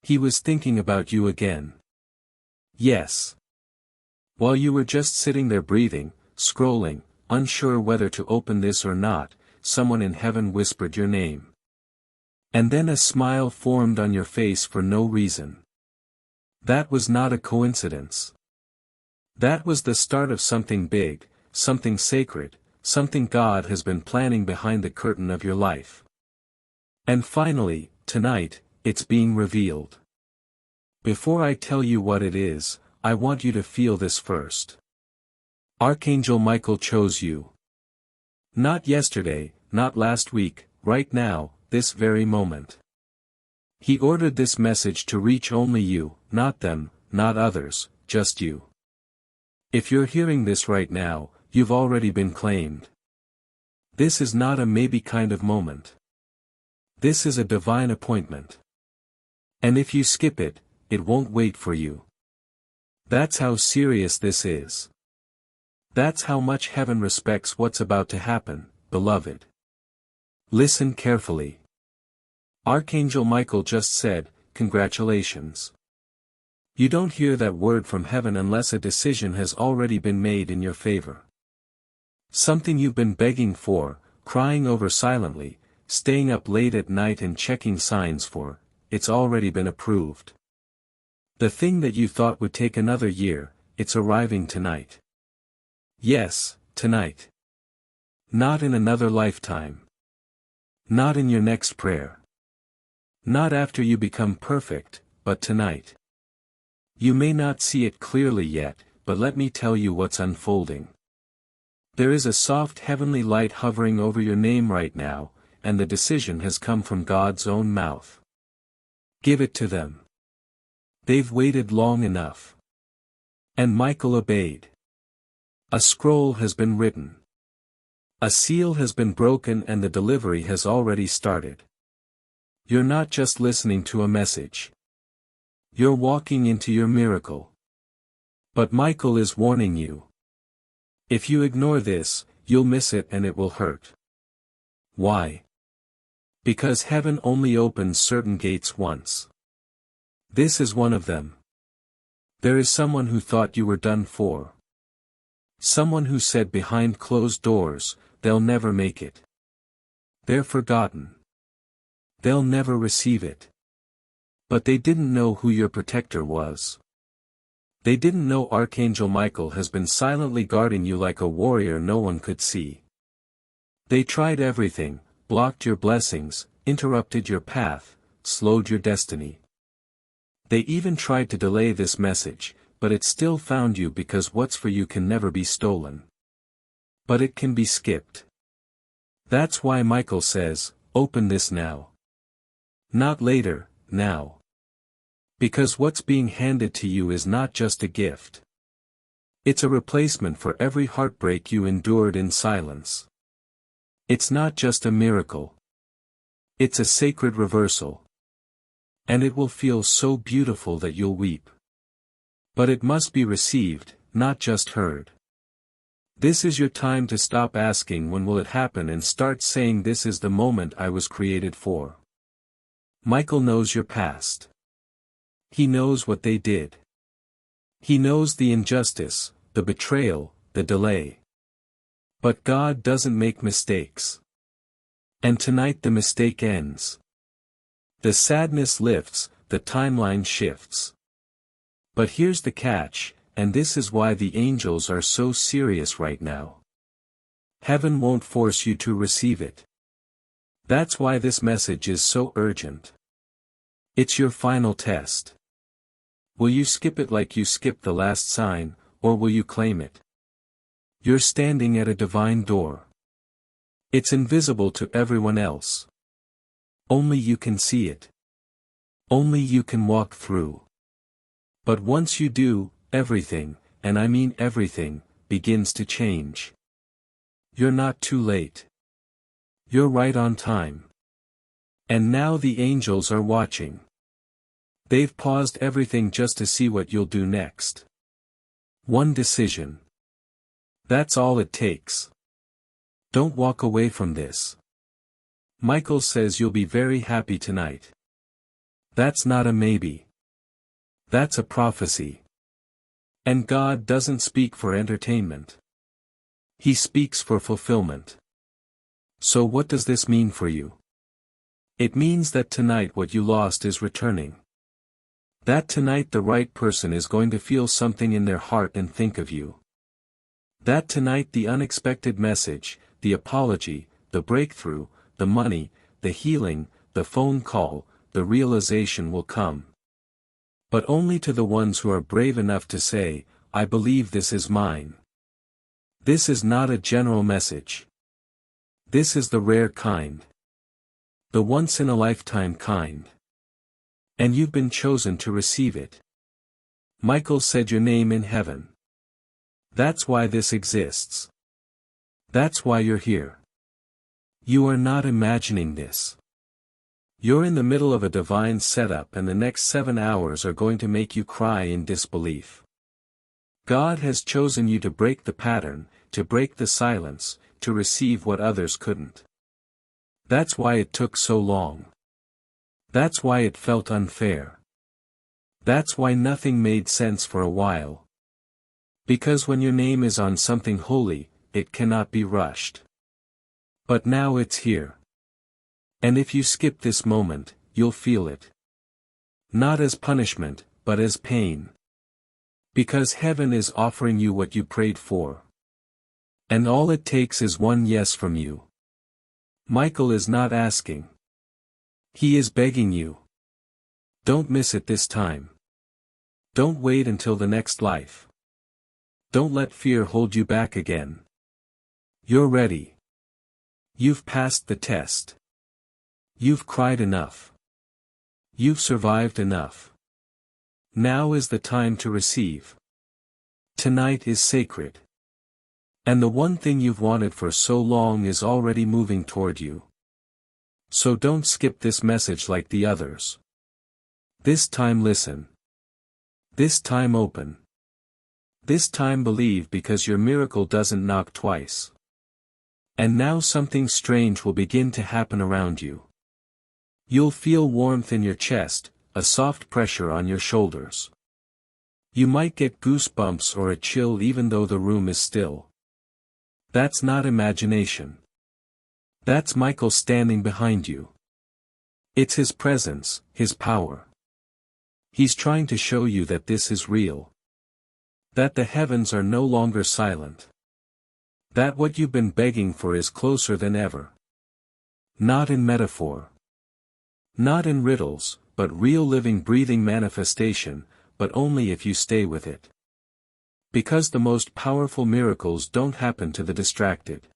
He was thinking about you again. Yes. While you were just sitting there breathing, scrolling, unsure whether to open this or not, someone in heaven whispered your name. And then a smile formed on your face for no reason. That was not a coincidence. That was the start of something big, something sacred, something God has been planning behind the curtain of your life. And finally, tonight, it's being revealed. Before I tell you what it is, I want you to feel this first. Archangel Michael chose you. Not yesterday, not last week, right now, this very moment. He ordered this message to reach only you, not them, not others, just you. If you're hearing this right now, you've already been claimed. This is not a maybe kind of moment. This is a divine appointment. And if you skip it, it won't wait for you. That's how serious this is. That's how much heaven respects what's about to happen, beloved. Listen carefully. Archangel Michael just said, congratulations. You don't hear that word from heaven unless a decision has already been made in your favor. Something you've been begging for, crying over silently, staying up late at night and checking signs for, it's already been approved. The thing that you thought would take another year, it's arriving tonight. Yes, tonight. Not in another lifetime. Not in your next prayer. Not after you become perfect, but tonight. You may not see it clearly yet, but let me tell you what's unfolding. There is a soft heavenly light hovering over your name right now, and the decision has come from God's own mouth. Give it to them. They've waited long enough. And Michael obeyed. A scroll has been written. A seal has been broken and the delivery has already started. You're not just listening to a message. You're walking into your miracle. But Michael is warning you. If you ignore this, you'll miss it and it will hurt. Why? Because heaven only opens certain gates once. This is one of them. There is someone who thought you were done for. Someone who said behind closed doors, they'll never make it. They're forgotten. They'll never receive it. But they didn't know who your protector was. They didn't know Archangel Michael has been silently guarding you like a warrior no one could see. They tried everything, blocked your blessings, interrupted your path, slowed your destiny. They even tried to delay this message, but it still found you because what's for you can never be stolen. But it can be skipped. That's why Michael says, open this now. Not later, now. Because what's being handed to you is not just a gift. It's a replacement for every heartbreak you endured in silence. It's not just a miracle. It's a sacred reversal. And it will feel so beautiful that you'll weep. But it must be received, not just heard. This is your time to stop asking when will it happen and start saying this is the moment I was created for. Michael knows your past. He knows what they did. He knows the injustice, the betrayal, the delay. But God doesn't make mistakes. And tonight the mistake ends. The sadness lifts, the timeline shifts. But here's the catch, and this is why the angels are so serious right now. Heaven won't force you to receive it. That's why this message is so urgent. It's your final test. Will you skip it like you skipped the last sign, or will you claim it? You're standing at a divine door. It's invisible to everyone else. Only you can see it. Only you can walk through. But once you do, everything, and I mean everything, begins to change. You're not too late. You're right on time. And now the angels are watching. They've paused everything just to see what you'll do next. One decision. That's all it takes. Don't walk away from this. Michael says you'll be very happy tonight. That's not a maybe. That's a prophecy. And God doesn't speak for entertainment. He speaks for fulfillment. So what does this mean for you? It means that tonight what you lost is returning. That tonight the right person is going to feel something in their heart and think of you. That tonight the unexpected message, the apology, the breakthrough, the money, the healing, the phone call, the realization will come. But only to the ones who are brave enough to say, I believe this is mine. This is not a general message. This is the rare kind. The once-in-a-lifetime kind. And you've been chosen to receive it. Michael said your name in heaven. That's why this exists. That's why you're here. You are not imagining this. You're in the middle of a divine setup, and the next 7 hours are going to make you cry in disbelief. God has chosen you to break the pattern, to break the silence, to receive what others couldn't. That's why it took so long. That's why it felt unfair. That's why nothing made sense for a while. Because when your name is on something holy, it cannot be rushed. But now it's here. And if you skip this moment, you'll feel it. Not as punishment, but as pain. Because heaven is offering you what you prayed for. And all it takes is one yes from you. Michael is not asking. He is begging you. Don't miss it this time. Don't wait until the next life. Don't let fear hold you back again. You're ready. You've passed the test. You've cried enough. You've survived enough. Now is the time to receive. Tonight is sacred. And the one thing you've wanted for so long is already moving toward you. So don't skip this message like the others. This time listen. This time open. This time believe, because your miracle doesn't knock twice. And now something strange will begin to happen around you. You'll feel warmth in your chest, a soft pressure on your shoulders. You might get goosebumps or a chill even though the room is still. That's not imagination. That's Michael standing behind you. It's his presence, his power. He's trying to show you that this is real. That the heavens are no longer silent. That what you've been begging for is closer than ever. Not in metaphor. Not in riddles, but real living breathing manifestation, but only if you stay with it. Because the most powerful miracles don't happen to the distracted.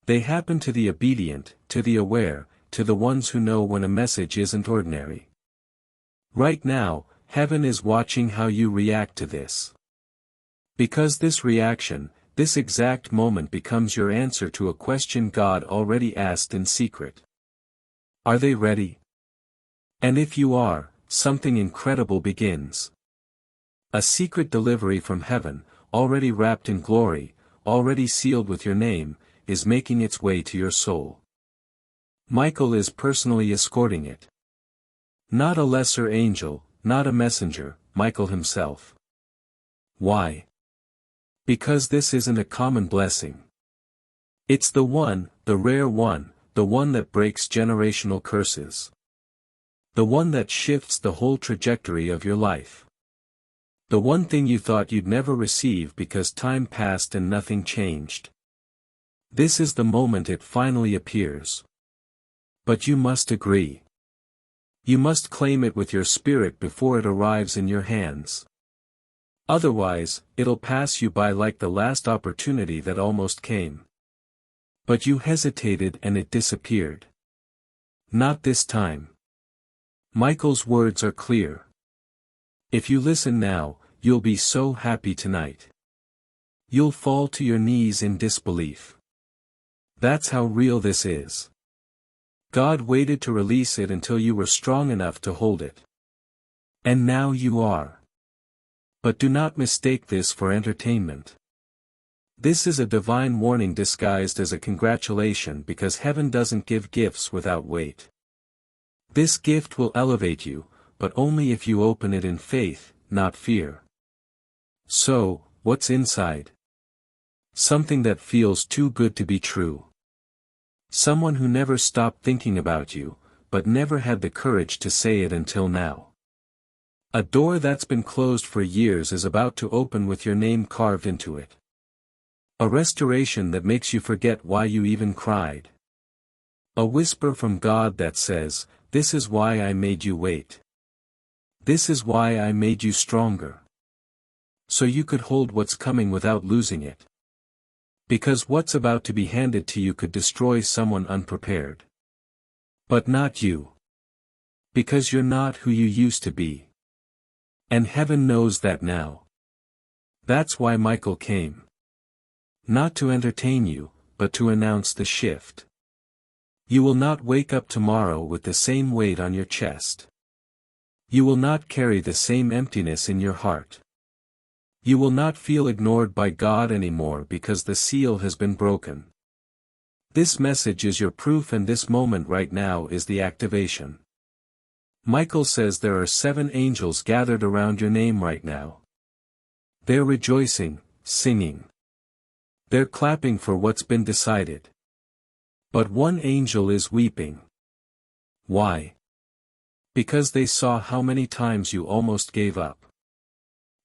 They happen to the obedient, to the aware, to the ones who know when a message isn't ordinary. Right now, heaven is watching how you react to this. Because this reaction, this exact moment becomes your answer to a question God already asked in secret. Are they ready? And if you are, something incredible begins. A secret delivery from heaven, already wrapped in glory, already sealed with your name, is making its way to your soul. Michael is personally escorting it. Not a lesser angel, not a messenger, Michael himself. Why? Because this isn't a common blessing. It's the one, the rare one, the one that breaks generational curses. The one that shifts the whole trajectory of your life. The one thing you thought you'd never receive because time passed and nothing changed. This is the moment it finally appears. But you must agree. You must claim it with your spirit before it arrives in your hands. Otherwise, it'll pass you by like the last opportunity that almost came. But you hesitated and it disappeared. Not this time. Michael's words are clear. If you listen now, you'll be so happy tonight. You'll fall to your knees in disbelief. That's how real this is. God waited to release it until you were strong enough to hold it. And now you are. But do not mistake this for entertainment. This is a divine warning disguised as a congratulation, because heaven doesn't give gifts without weight. This gift will elevate you, but only if you open it in faith, not fear. So, what's inside? Something that feels too good to be true. Someone who never stopped thinking about you, but never had the courage to say it until now. A door that's been closed for years is about to open with your name carved into it. A restoration that makes you forget why you even cried. A whisper from God that says, "This is why I made you wait. This is why I made you stronger. So you could hold what's coming without losing it. Because what's about to be handed to you could destroy someone unprepared. But not you. Because you're not who you used to be. And heaven knows that now. That's why Michael came. Not to entertain you, but to announce the shift. You will not wake up tomorrow with the same weight on your chest. You will not carry the same emptiness in your heart. You will not feel ignored by God anymore because the seal has been broken. This message is your proof, and this moment right now is the activation. Michael says there are 7 angels gathered around your name right now. They're rejoicing, singing. They're clapping for what's been decided. But one angel is weeping. Why? Because they saw how many times you almost gave up.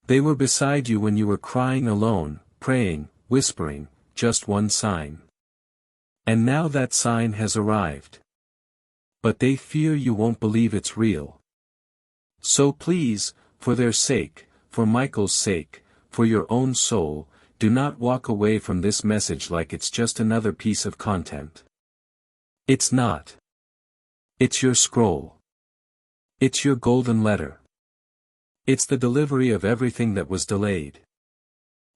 They were beside you when you were crying alone, praying, whispering, just one sign. And now that sign has arrived. But they fear you won't believe it's real. So please, for their sake, for Michael's sake, for your own soul, do not walk away from this message like it's just another piece of content. It's not. It's your scroll. It's your golden letter. It's the delivery of everything that was delayed.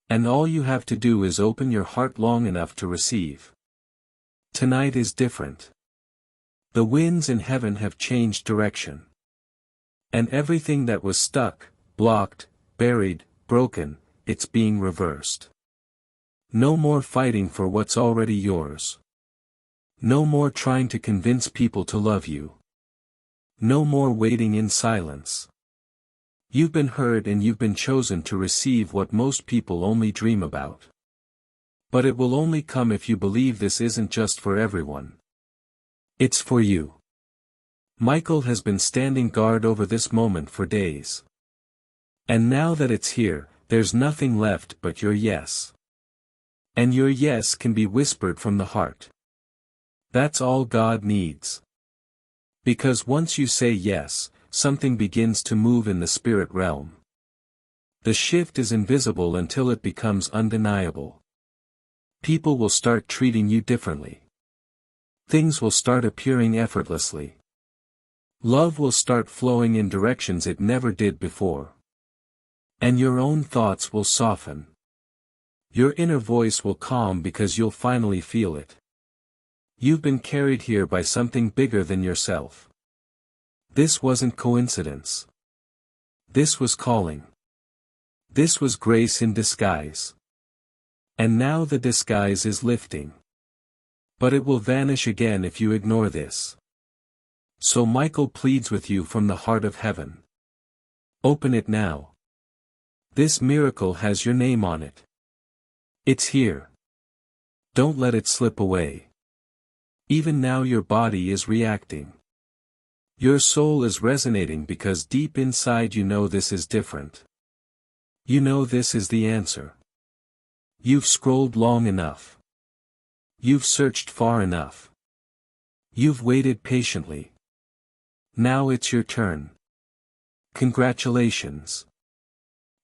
And all you have to do is open your heart long enough to receive. Tonight is different. The winds in heaven have changed direction. And everything that was stuck, blocked, buried, broken, it's being reversed. No more fighting for what's already yours. No more trying to convince people to love you. No more waiting in silence. You've been heard and you've been chosen to receive what most people only dream about. But it will only come if you believe this isn't just for everyone. It's for you. Michael has been standing guard over this moment for days. And now that it's here, there's nothing left but your yes. And your yes can be whispered from the heart. That's all God needs. Because once you say yes, something begins to move in the spirit realm. The shift is invisible until it becomes undeniable. People will start treating you differently. Things will start appearing effortlessly. Love will start flowing in directions it never did before. And your own thoughts will soften. Your inner voice will calm because you'll finally feel it. You've been carried here by something bigger than yourself. This wasn't coincidence. This was calling. This was grace in disguise. And now the disguise is lifting. But it will vanish again if you ignore this. So Michael pleads with you from the heart of heaven. Open it now. This miracle has your name on it. It's here. Don't let it slip away. Even now your body is reacting. Your soul is resonating because deep inside you know this is different. You know this is the answer. You've scrolled long enough. You've searched far enough. You've waited patiently. Now it's your turn. Congratulations.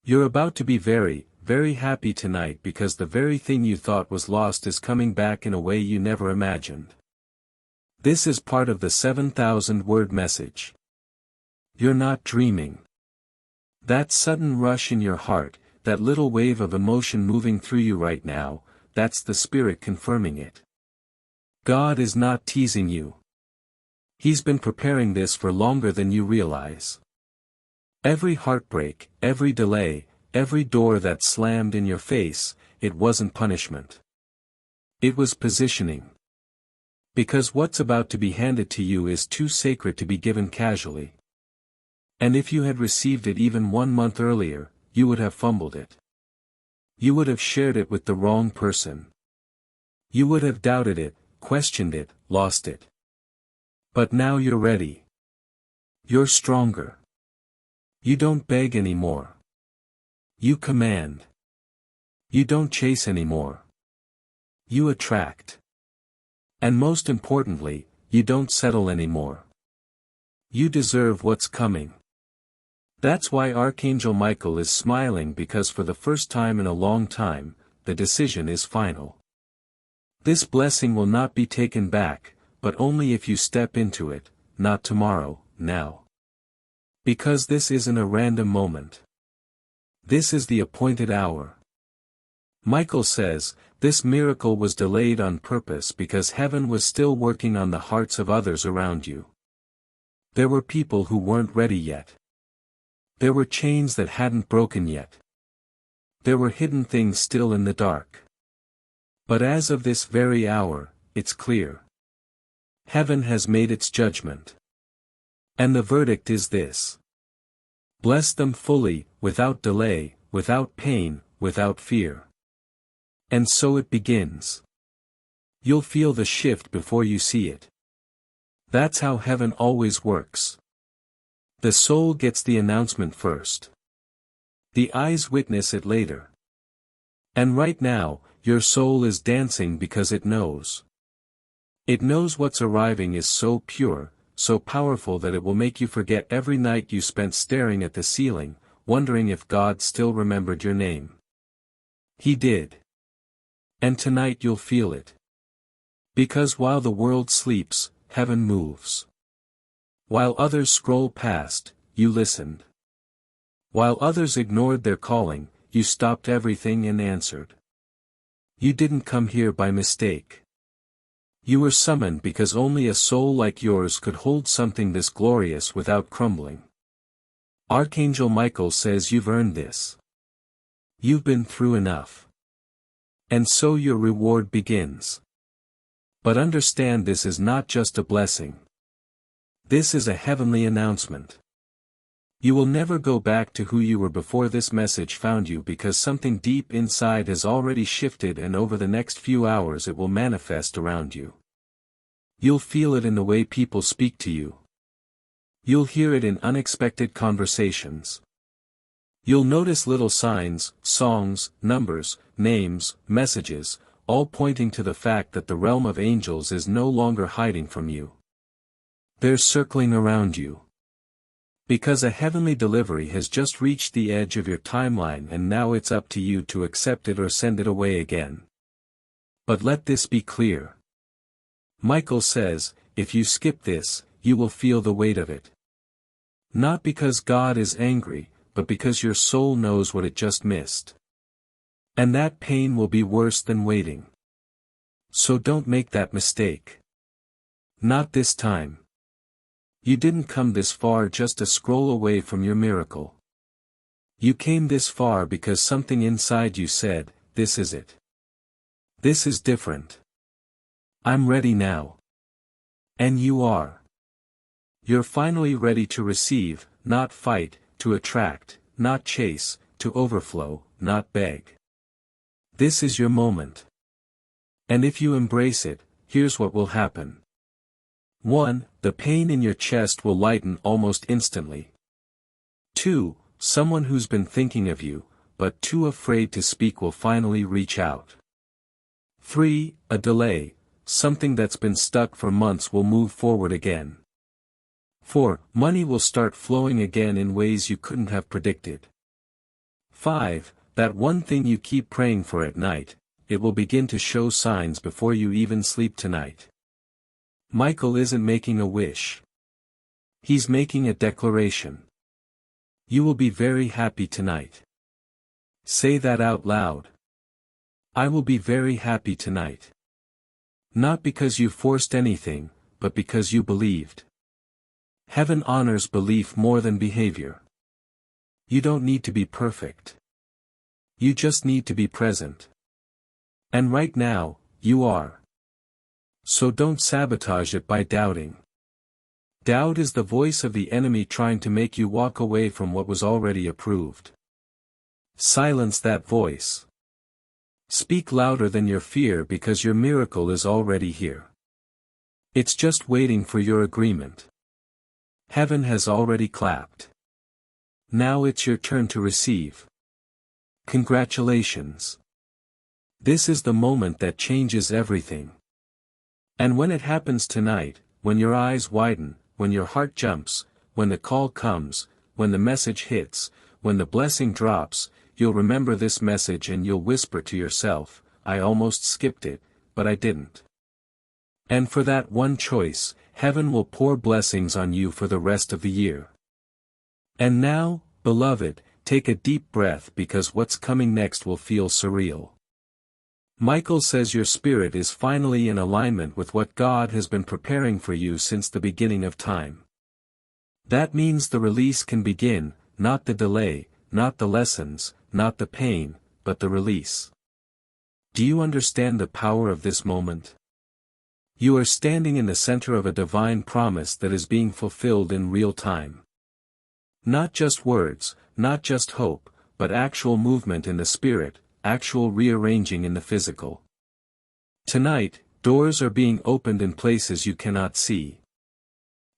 You're about to be very, very happy tonight because the very thing you thought was lost is coming back in a way you never imagined. This is part of the 7,000-word message. You're not dreaming. That sudden rush in your heart, that little wave of emotion moving through you right now, that's the Spirit confirming it. God is not teasing you. He's been preparing this for longer than you realize. Every heartbreak, every delay, every door that slammed in your face, it wasn't punishment. It was positioning. Because what's about to be handed to you is too sacred to be given casually. And if you had received it even 1 month earlier, you would have fumbled it. You would have shared it with the wrong person. You would have doubted it, questioned it, lost it. But now you're ready. You're stronger. You don't beg anymore. You command. You don't chase anymore. You attract. And most importantly, you don't settle anymore. You deserve what's coming. That's why Archangel Michael is smiling, because for the first time in a long time, the decision is final. This blessing will not be taken back, but only if you step into it, not tomorrow, now. Because this isn't a random moment. This is the appointed hour. Michael says, this miracle was delayed on purpose because heaven was still working on the hearts of others around you. There were people who weren't ready yet. There were chains that hadn't broken yet. There were hidden things still in the dark. But as of this very hour, it's clear. Heaven has made its judgment. And the verdict is this. Bless them fully, without delay, without pain, without fear. And so it begins. You'll feel the shift before you see it. That's how heaven always works. The soul gets the announcement first. The eyes witness it later. And right now, your soul is dancing because it knows. It knows what's arriving is so pure, so powerful that it will make you forget every night you spent staring at the ceiling, wondering if God still remembered your name. He did. And tonight you'll feel it. Because while the world sleeps, heaven moves. While others scroll past, you listened. While others ignored their calling, you stopped everything and answered. You didn't come here by mistake. You were summoned because only a soul like yours could hold something this glorious without crumbling. Archangel Michael says you've earned this. You've been through enough. And so your reward begins. But understand, this is not just a blessing. This is a heavenly announcement. You will never go back to who you were before this message found you, because something deep inside has already shifted, and over the next few hours it will manifest around you. You'll feel it in the way people speak to you. You'll hear it in unexpected conversations. You'll notice little signs, songs, numbers, names, messages, all pointing to the fact that the realm of angels is no longer hiding from you. They're circling around you. Because a heavenly delivery has just reached the edge of your timeline, and now it's up to you to accept it or send it away again. But let this be clear. Michael says, if you skip this, you will feel the weight of it. Not because God is angry, but because your soul knows what it just missed. And that pain will be worse than waiting. So don't make that mistake. Not this time. You didn't come this far just to scroll away from your miracle. You came this far because something inside you said, this is it. This is different. I'm ready now. And you are. You're finally ready to receive, not fight, to attract, not chase, to overflow, not beg. This is your moment. And if you embrace it, here's what will happen. 1. The pain in your chest will lighten almost instantly. 2. Someone who's been thinking of you, but too afraid to speak, will finally reach out. 3. A delay, something that's been stuck for months will move forward again. 4. Money will start flowing again in ways you couldn't have predicted. 5. That one thing you keep praying for at night, it will begin to show signs before you even sleep tonight. Michael isn't making a wish. He's making a declaration. You will be very happy tonight. Say that out loud. I will be very happy tonight. Not because you forced anything, but because you believed. Heaven honors belief more than behavior. You don't need to be perfect. You just need to be present. And right now, you are. So don't sabotage it by doubting. Doubt is the voice of the enemy trying to make you walk away from what was already approved. Silence that voice. Speak louder than your fear because your miracle is already here. It's just waiting for your agreement. Heaven has already clapped. Now it's your turn to receive. Congratulations. This is the moment that changes everything. And when it happens tonight, when your eyes widen, when your heart jumps, when the call comes, when the message hits, when the blessing drops, you'll remember this message and you'll whisper to yourself, I almost skipped it, but I didn't. And for that one choice, heaven will pour blessings on you for the rest of the year. And now, beloved, take a deep breath because what's coming next will feel surreal. Michael says your spirit is finally in alignment with what God has been preparing for you since the beginning of time. That means the release can begin, not the delay, not the lessons, not the pain, but the release. Do you understand the power of this moment? You are standing in the center of a divine promise that is being fulfilled in real time. Not just words, not just hope, but actual movement in the spirit, actual rearranging in the physical. Tonight, doors are being opened in places you cannot see.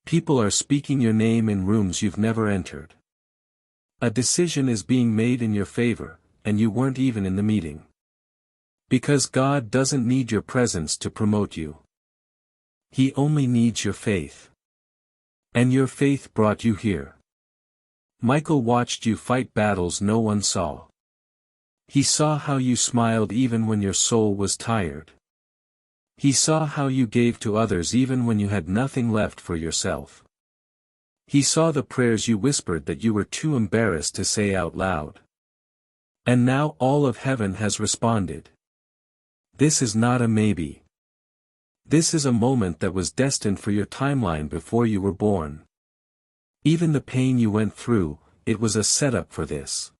People are speaking your name in rooms you've never entered. A decision is being made in your favor, and you weren't even in the meeting. Because God doesn't need your presence to promote you. He only needs your faith. And your faith brought you here. Michael watched you fight battles no one saw. He saw how you smiled even when your soul was tired. He saw how you gave to others even when you had nothing left for yourself. He saw the prayers you whispered that you were too embarrassed to say out loud. And now all of heaven has responded. This is not a maybe. This is a moment that was destined for your timeline before you were born. Even the pain you went through, it was a setup for this.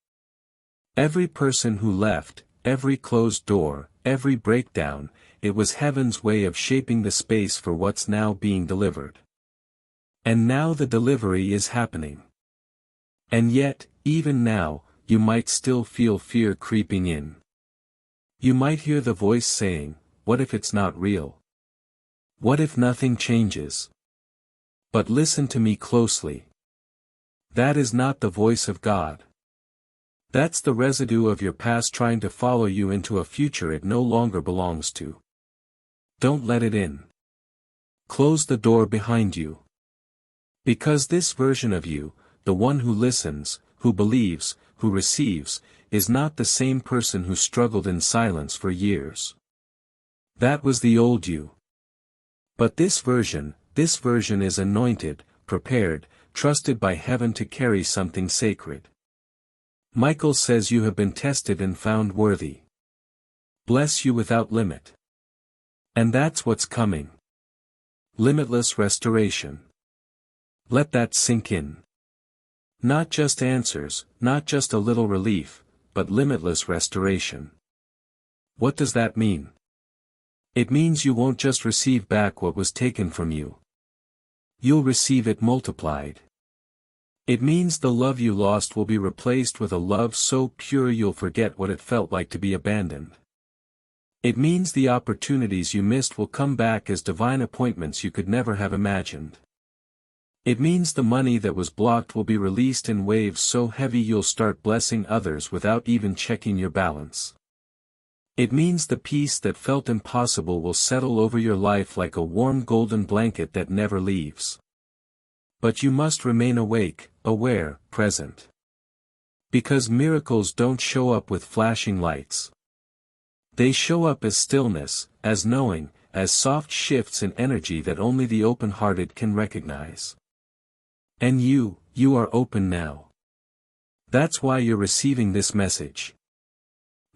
Every person who left, every closed door, every breakdown, it was heaven's way of shaping the space for what's now being delivered. And now the delivery is happening. And yet, even now, you might still feel fear creeping in. You might hear the voice saying, what if it's not real? What if nothing changes? But listen to me closely. That is not the voice of God. That's the residue of your past trying to follow you into a future it no longer belongs to. Don't let it in. Close the door behind you. Because this version of you, the one who listens, who believes, who receives, is not the same person who struggled in silence for years. That was the old you. But this version is anointed, prepared, trusted by heaven to carry something sacred. Michael says you have been tested and found worthy. Bless you without limit. And that's what's coming. Limitless restoration. Let that sink in. Not just answers, not just a little relief, but limitless restoration. What does that mean? It means you won't just receive back what was taken from you. You'll receive it multiplied. It means the love you lost will be replaced with a love so pure you'll forget what it felt like to be abandoned. It means the opportunities you missed will come back as divine appointments you could never have imagined. It means the money that was blocked will be released in waves so heavy you'll start blessing others without even checking your balance. It means the peace that felt impossible will settle over your life like a warm golden blanket that never leaves. But you must remain awake, aware, present. Because miracles don't show up with flashing lights. They show up as stillness, as knowing, as soft shifts in energy that only the open-hearted can recognize. And you are open now. That's why you're receiving this message.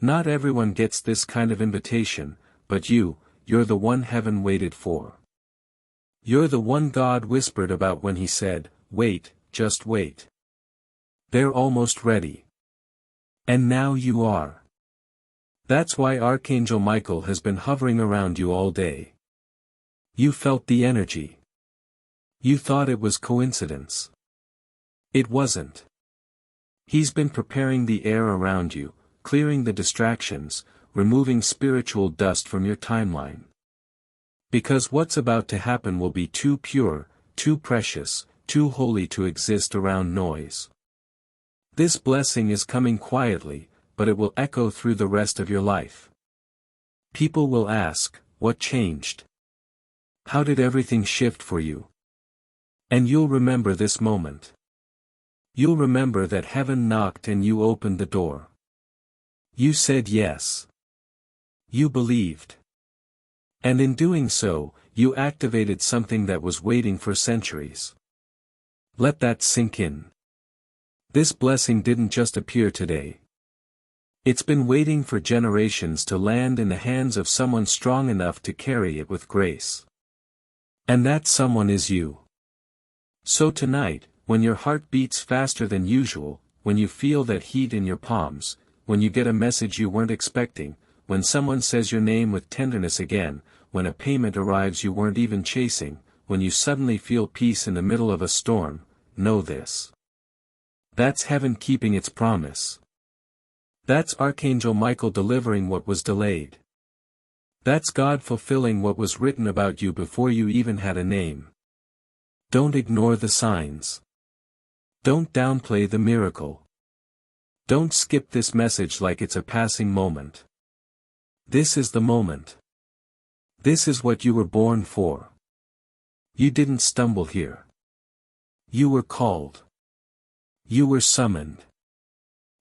Not everyone gets this kind of invitation, but you're the one heaven waited for. You're the one God whispered about when he said, wait, just wait. They're almost ready. And now you are. That's why Archangel Michael has been hovering around you all day. You felt the energy. You thought it was coincidence. It wasn't. He's been preparing the air around you, clearing the distractions, removing spiritual dust from your timeline. Because what's about to happen will be too pure, too precious, too holy to exist around noise. This blessing is coming quietly, but it will echo through the rest of your life. People will ask, what changed? How did everything shift for you? And you'll remember this moment. You'll remember that heaven knocked and you opened the door. You said yes. You believed. And in doing so, you activated something that was waiting for centuries. Let that sink in. This blessing didn't just appear today. It's been waiting for generations to land in the hands of someone strong enough to carry it with grace. And that someone is you. So tonight, when your heart beats faster than usual, when you feel that heat in your palms, when you get a message you weren't expecting, when someone says your name with tenderness again, when a payment arrives you weren't even chasing, when you suddenly feel peace in the middle of a storm, know this. That's heaven keeping its promise. That's Archangel Michael delivering what was delayed. That's God fulfilling what was written about you before you even had a name. Don't ignore the signs. Don't downplay the miracle. Don't skip this message like it's a passing moment. This is the moment. This is what you were born for. You didn't stumble here. You were called. You were summoned.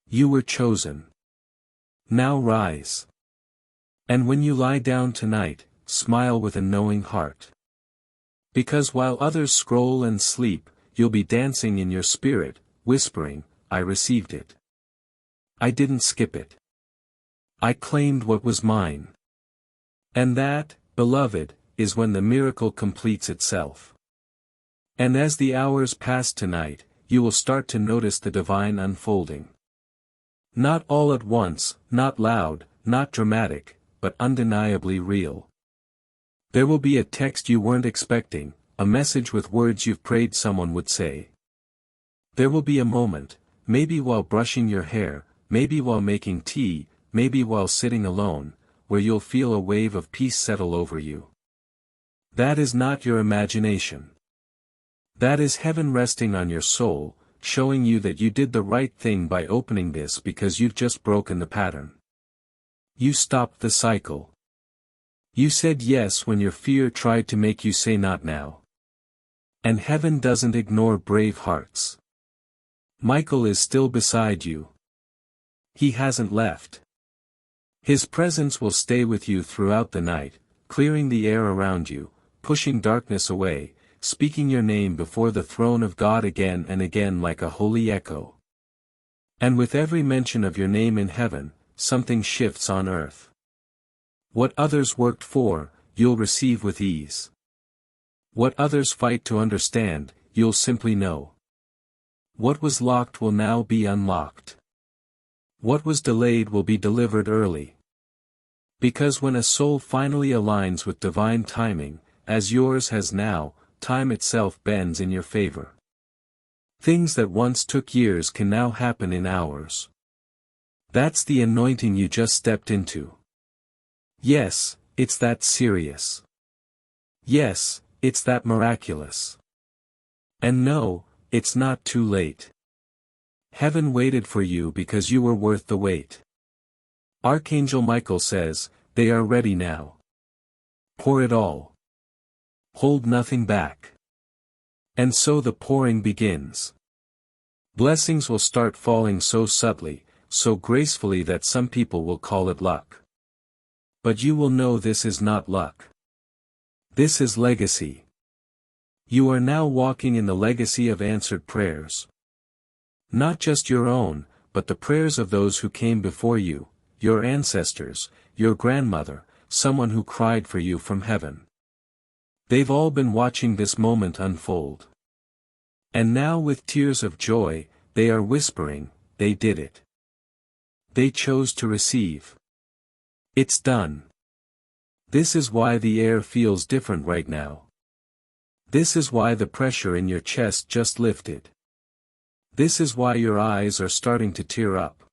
You were chosen. Now rise. And when you lie down tonight, smile with a knowing heart. Because while others scroll and sleep, you'll be dancing in your spirit, whispering, I received it. I didn't skip it. I claimed what was mine. And that, beloved, is when the miracle completes itself. And as the hours pass tonight, you will start to notice the divine unfolding. Not all at once, not loud, not dramatic, but undeniably real. There will be a text you weren't expecting, a message with words you've prayed someone would say. There will be a moment, maybe while brushing your hair, maybe while making tea, maybe while sitting alone, where you'll feel a wave of peace settle over you. That is not your imagination. That is heaven resting on your soul, showing you that you did the right thing by opening this because you've just broken the pattern. You stopped the cycle. You said yes when your fear tried to make you say not now. And heaven doesn't ignore brave hearts. Michael is still beside you. He hasn't left. His presence will stay with you throughout the night, clearing the air around you, pushing darkness away, speaking your name before the throne of God again and again like a holy echo. And with every mention of your name in heaven, something shifts on earth. What others worked for, you'll receive with ease. What others fight to understand, you'll simply know. What was locked will now be unlocked. What was delayed will be delivered early. Because when a soul finally aligns with divine timing, as yours has now, time itself bends in your favor. Things that once took years can now happen in hours. That's the anointing you just stepped into. Yes, it's that serious. Yes, it's that miraculous. And no, it's not too late. Heaven waited for you because you were worth the wait. Archangel Michael says, they are ready now. Pour it all. Hold nothing back. And so the pouring begins. Blessings will start falling so subtly, so gracefully that some people will call it luck. But you will know this is not luck. This is legacy. You are now walking in the legacy of answered prayers. Not just your own, but the prayers of those who came before you, your ancestors, your grandmother, someone who cried for you from heaven. They've all been watching this moment unfold. And now with tears of joy, they are whispering, they did it. They chose to receive. It's done. This is why the air feels different right now. This is why the pressure in your chest just lifted. This is why your eyes are starting to tear up.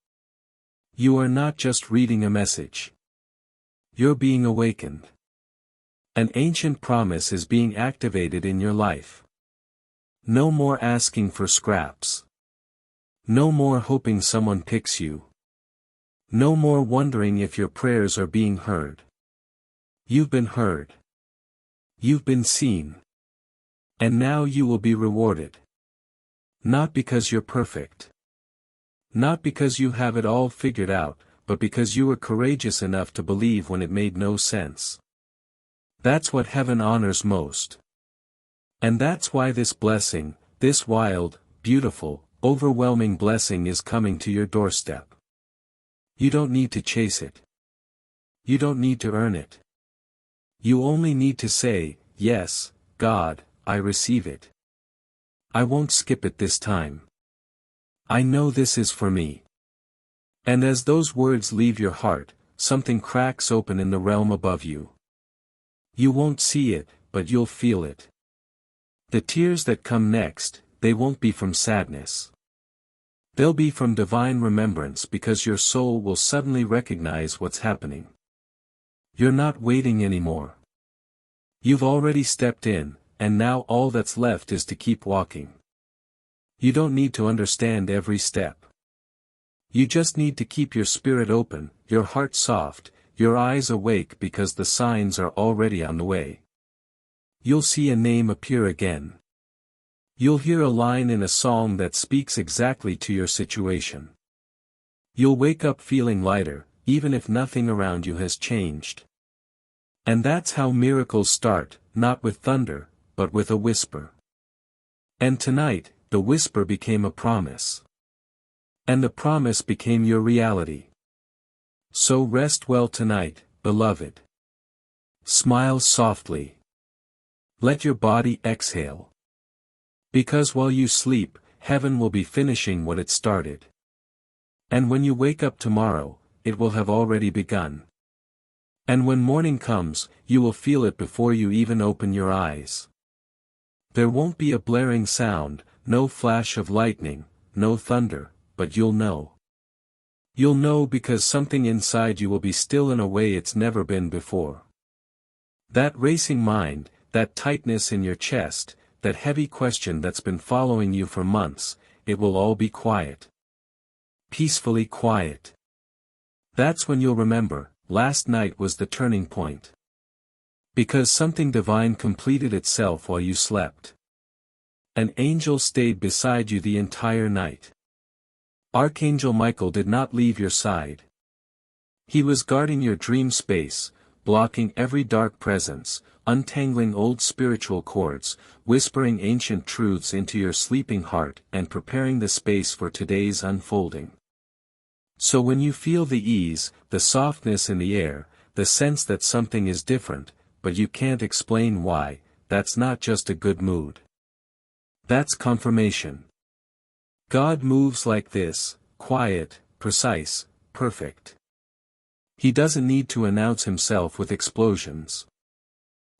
You are not just reading a message. You're being awakened. An ancient promise is being activated in your life. No more asking for scraps. No more hoping someone picks you. No more wondering if your prayers are being heard. You've been heard. You've been seen. And now you will be rewarded. Not because you're perfect. Not because you have it all figured out, but because you were courageous enough to believe when it made no sense. That's what heaven honors most. And that's why this blessing, this wild, beautiful, overwhelming blessing is coming to your doorstep. You don't need to chase it. You don't need to earn it. You only need to say, "Yes, God, I receive it. I won't skip it this time. I know this is for me." And as those words leave your heart, something cracks open in the realm above you. You won't see it, but you'll feel it. The tears that come next, they won't be from sadness. They'll be from divine remembrance, because your soul will suddenly recognize what's happening. You're not waiting anymore. You've already stepped in, and now all that's left is to keep walking. You don't need to understand every step. You just need to keep your spirit open, your heart soft, your eyes awake, because the signs are already on the way. You'll see a name appear again. You'll hear a line in a song that speaks exactly to your situation. You'll wake up feeling lighter, even if nothing around you has changed. And that's how miracles start, not with thunder, but with a whisper. And tonight, the whisper became a promise. And the promise became your reality. So rest well tonight, beloved. Smile softly. Let your body exhale. Because while you sleep, heaven will be finishing what it started. And when you wake up tomorrow, it will have already begun. And when morning comes, you will feel it before you even open your eyes. There won't be a blaring sound, no flash of lightning, no thunder, but you'll know. You'll know because something inside you will be still in a way it's never been before. That racing mind, that tightness in your chest, that heavy question that's been following you for months, it will all be quiet. Peacefully quiet. That's when you'll remember, last night was the turning point. Because something divine completed itself while you slept. An angel stayed beside you the entire night. Archangel Michael did not leave your side. He was guarding your dream space, blocking every dark presence, untangling old spiritual cords, whispering ancient truths into your sleeping heart, and preparing the space for today's unfolding. So when you feel the ease, the softness in the air, the sense that something is different, but you can't explain why, that's not just a good mood. That's confirmation. God moves like this, quiet, precise, perfect. He doesn't need to announce himself with explosions.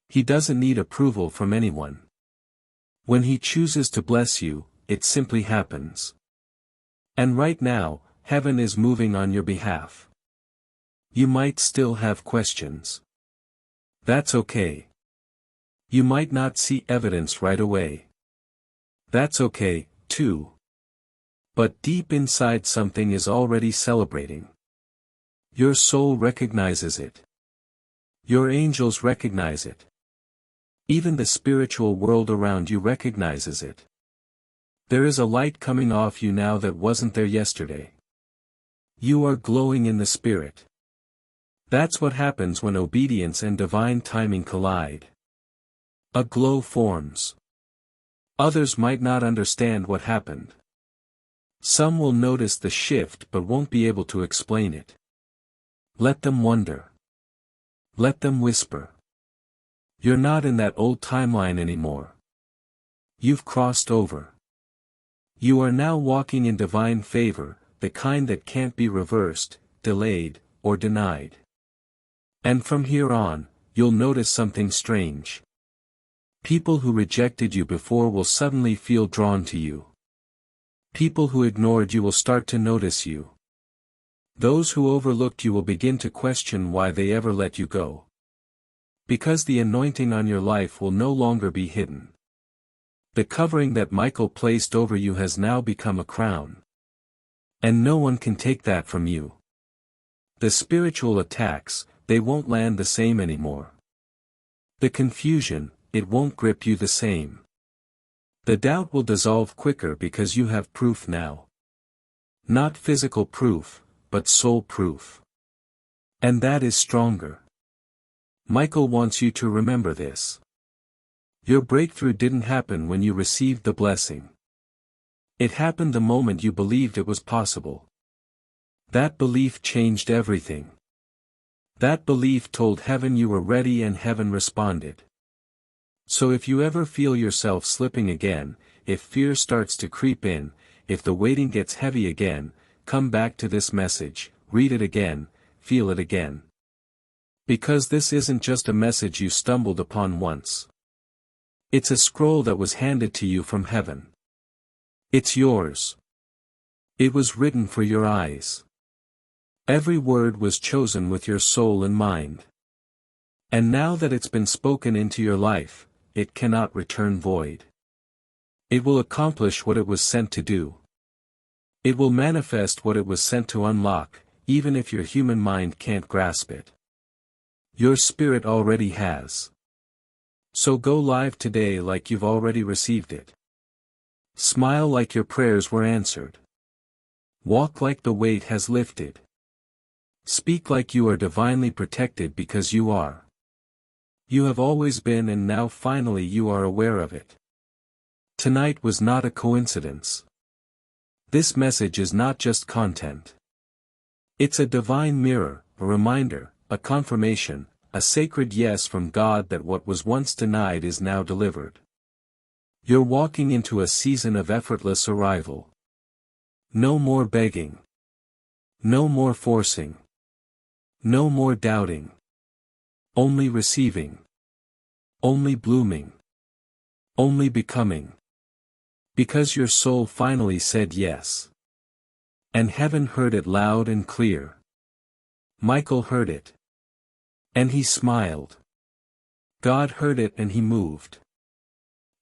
He doesn't need approval from anyone. When he chooses to bless you, it simply happens. And right now, heaven is moving on your behalf. You might still have questions. That's okay. You might not see evidence right away. That's okay, too. But deep inside something is already celebrating. Your soul recognizes it. Your angels recognize it. Even the spiritual world around you recognizes it. There is a light coming off you now that wasn't there yesterday. You are glowing in the spirit. That's what happens when obedience and divine timing collide. A glow forms. Others might not understand what happened. Some will notice the shift but won't be able to explain it. Let them wonder. Let them whisper. You're not in that old timeline anymore. You've crossed over. You are now walking in divine favor, the kind that can't be reversed, delayed, or denied. And from here on, you'll notice something strange. People who rejected you before will suddenly feel drawn to you. People who ignored you will start to notice you. Those who overlooked you will begin to question why they ever let you go. Because the anointing on your life will no longer be hidden. The covering that Michael placed over you has now become a crown. And no one can take that from you. The spiritual attacks, they won't land the same anymore. The confusion, it won't grip you the same. The doubt will dissolve quicker because you have proof now. Not physical proof, but soul proof. And that is stronger. Michael wants you to remember this. Your breakthrough didn't happen when you received the blessing. It happened the moment you believed it was possible. That belief changed everything. That belief told heaven you were ready and heaven responded. So if you ever feel yourself slipping again, if fear starts to creep in, if the waiting gets heavy again, come back to this message, read it again, feel it again. Because this isn't just a message you stumbled upon once. It's a scroll that was handed to you from heaven. It's yours. It was written for your eyes. Every word was chosen with your soul in mind. And now that it's been spoken into your life, it cannot return void. It will accomplish what it was sent to do. It will manifest what it was sent to unlock, even if your human mind can't grasp it. Your spirit already has. So go live today like you've already received it. Smile like your prayers were answered. Walk like the weight has lifted. Speak like you are divinely protected because you are. You have always been and now finally you are aware of it. Tonight was not a coincidence. This message is not just content. It's a divine mirror, a reminder, a confirmation, a sacred yes from God that what was once denied is now delivered. You're walking into a season of effortless arrival. No more begging. No more forcing. No more doubting. Only receiving. Only blooming. Only becoming. Because your soul finally said yes. And heaven heard it loud and clear. Michael heard it. And he smiled. God heard it and he moved.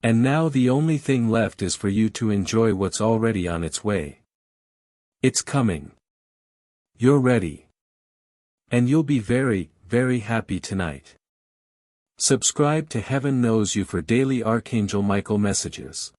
And now the only thing left is for you to enjoy what's already on its way. It's coming. You're ready. And you'll be very, very happy tonight. Subscribe to Heaven Knows You for daily Archangel Michael messages.